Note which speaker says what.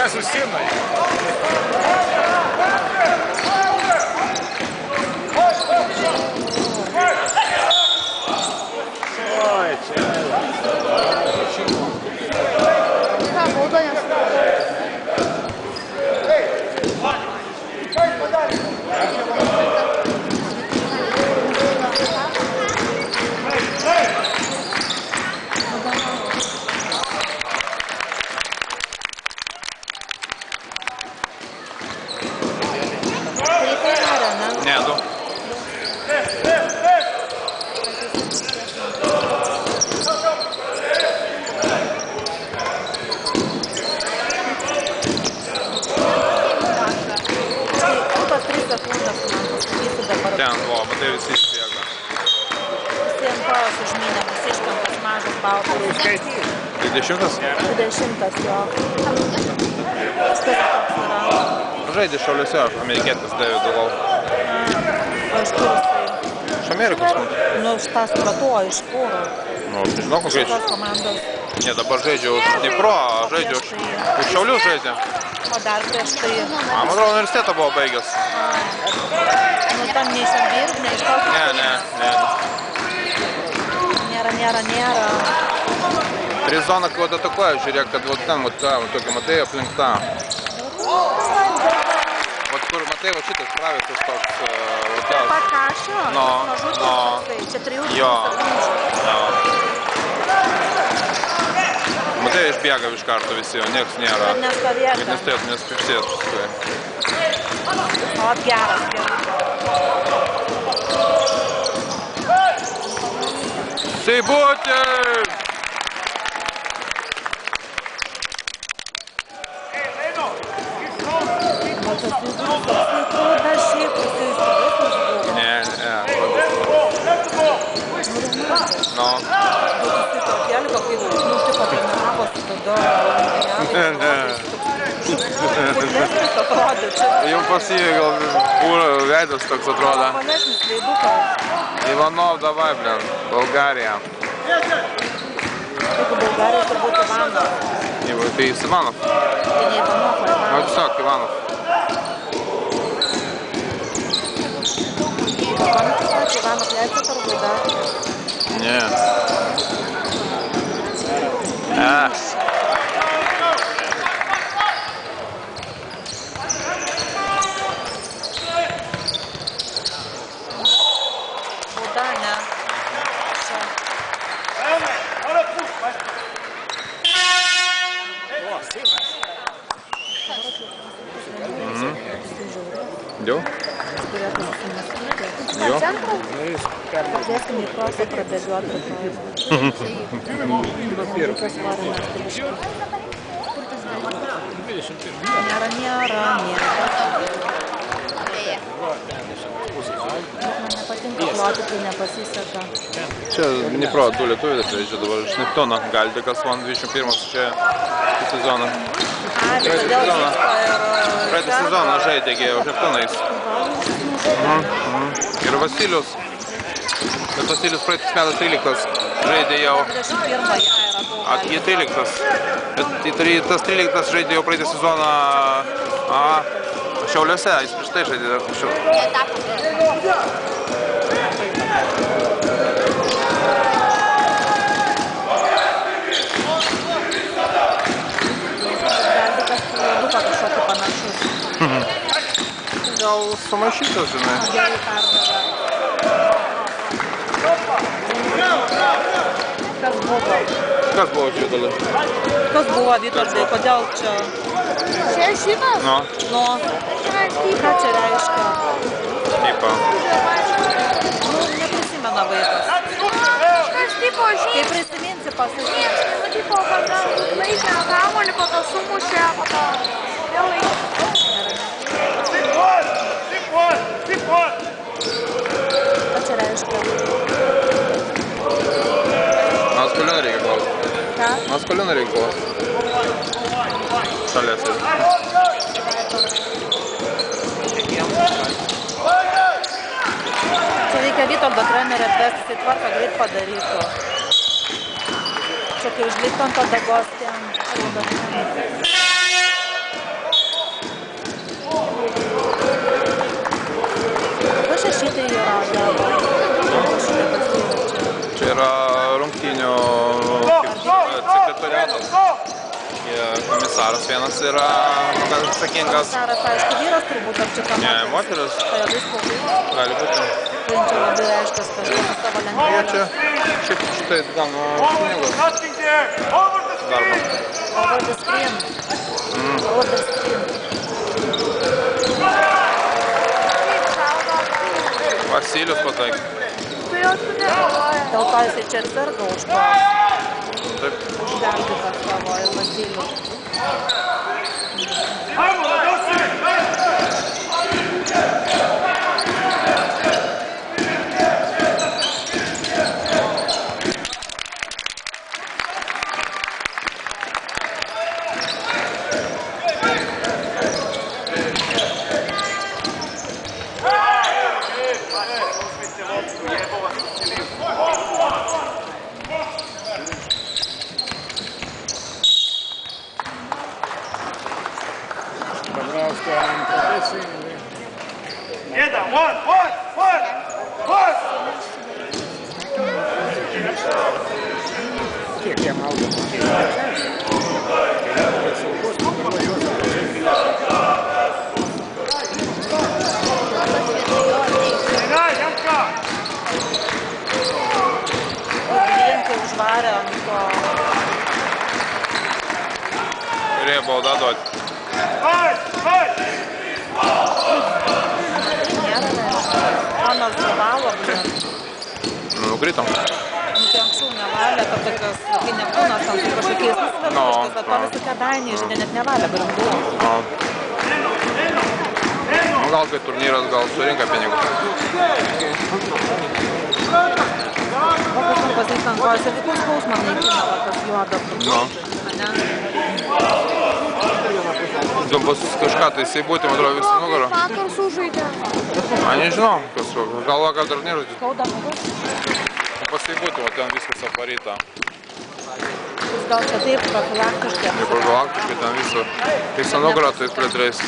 Speaker 1: Nesusinai. Oi, čia.
Speaker 2: Ką, bauda nesuprato.
Speaker 1: Ne, du. Ten, va, matai visi išbėga.
Speaker 2: Visiems kojos užmynė, visi iškampas mažas baltas.
Speaker 1: 20?
Speaker 2: 20 jo. Kas toks yra?
Speaker 1: Žaidė Šiauliuose, amerikietis David Lau.
Speaker 2: O iš kur jisai?
Speaker 1: Iš Amerikos, man.
Speaker 2: Nu, iš tą supratau, o iš kur?
Speaker 1: Nu, nežinau, kokia iš...
Speaker 2: Šitos komandos.
Speaker 1: Ne, dabar žaidžia už Dnipro, žaidžia už Šiaulius žaidė.
Speaker 2: O dar prieš tai...
Speaker 1: Man atrodo, universitetą buvo baigęs.
Speaker 2: Nu, tam nei iš Ambir, nei iš tos...
Speaker 1: Ne.
Speaker 2: Nėra.
Speaker 1: 3 zoną, kai atakuoja, žiūrėk, kad vat ten, tokį matai aplink tą. Vat kur, matai, va šitas pravitas toks, vat tas.
Speaker 2: Pakašio?
Speaker 1: No.
Speaker 2: Čia 3
Speaker 1: Jo. Matai, išbėga iš karto visi, jo, nieks nėra.
Speaker 2: Kad nestovėtų.
Speaker 1: Kad nestovėtų, neskriksėtų.
Speaker 2: O, geras.
Speaker 1: Seibutė! Ne. No. Jums pasivė gal veidas toks atrodo. Ivanov, davai, blin, Bulgarija.
Speaker 2: Jeigu Bulgarija, turbūt Ivanov.
Speaker 1: Tai jis Ivanov.
Speaker 2: Tai ne Ivanov, o Ivanov.
Speaker 1: Nu, tiesiog Ivanov.
Speaker 2: Ivanov leidžia turbūt, da?
Speaker 1: Ne.
Speaker 2: Bauda, ne?
Speaker 1: Jau? Jo?
Speaker 2: Dėskim į prosą prabėgiuot rytoj. Nėra. Man nepatinka ploti, kai nepasiseka.
Speaker 1: Čia Dnipro 2 lietuviai žaidžia dabar iš Neptūno. Galdikas, man 21 čia sezoną. Praeitą sezoną žaidė už Neptūną jis. Ir Vasilius. Bet Vasilius praeitis metas 13 žaidė jau. Jie 13. Bet tas 13 žaidė jau praeitą sezoną Šiauliuose. Jis prieš tai žaidė dar anksčiau. Gal sumaišytas, žinai. Kas buvo Vytaldai?
Speaker 2: Kas buvo Vytaldai? Kodėl čia? Čia šitas?
Speaker 1: Nu.
Speaker 2: Nu. Ką čia reiškia?
Speaker 1: Tipo.
Speaker 2: Nu, neprisimena vaikas.
Speaker 3: Kažkas tipo žymi.
Speaker 2: Kai prisiminsi, pasakysi.
Speaker 3: Nu, tipo, kad laikė kamuolį, po to sumušė, po to vėl laikė.
Speaker 2: Ką čia reiškia?
Speaker 1: Maskuliną reikia klausti.
Speaker 2: Ką?
Speaker 1: Maskuliną reikia klausti. Šalies.
Speaker 2: Čia reikia Vytoldo trenerį atvesti, jisai tvarką greit padarytų. Čia kai užliptų ant padagos ten. Kas šitai yra?
Speaker 1: Čia yra rungtynių sekretoriatas. Komisaras vienas yra atsakingas.
Speaker 2: Komisaras, aišku, vyras turbūt, ar čia ką
Speaker 1: Ne, moteris.
Speaker 2: Tai labai spaudimas.
Speaker 1: Gali būti.
Speaker 2: Tai čia labai aiškas kažkas su savo
Speaker 1: Jie
Speaker 2: lentelė.
Speaker 1: čia šitai gauna pinigus darbą.
Speaker 2: Over the screen. Over the screen.
Speaker 1: Vasilius pataikė.
Speaker 3: Tu jau tu negalvoji.
Speaker 2: Dėl to jisai čia ir serga už to.
Speaker 1: Taip.
Speaker 2: Užgelbėtą savo ir Vasilių.
Speaker 4: Jedan, one!
Speaker 5: Kiek jam auga?
Speaker 2: Klientai užvarė ant to.
Speaker 1: Turėjo baudą duoti.
Speaker 2: Nėra, Anas privalo, blin.
Speaker 1: Nukritom.
Speaker 2: Nu, tai anksčiau nevalė, kad tokios, kai nebūna ten su kažkokiais nusiveržuškas, bet to visi kėdainiai žaidė net nevalė grindų.
Speaker 1: Nu, gal kai turnyras gal surinka pinigus.
Speaker 2: O kas man pasakyti ant kojos ir kitus skausmą naikina, va, tas juoda.
Speaker 1: Nu.
Speaker 2: Ane?
Speaker 1: Bus kažką, tai jisai būti, man atrodo, visą nugarą.
Speaker 3: Vakar sužaidė.
Speaker 1: A, nežinau, kas gal vakar dar nežaidžiu.
Speaker 2: Skauda nugus.
Speaker 1: Pasibūti, o ten viskas aparyta.
Speaker 2: Jis gal čia taip profilaktiškai.
Speaker 1: Profilaktiškai ten visą nugarą, tai plėtreis.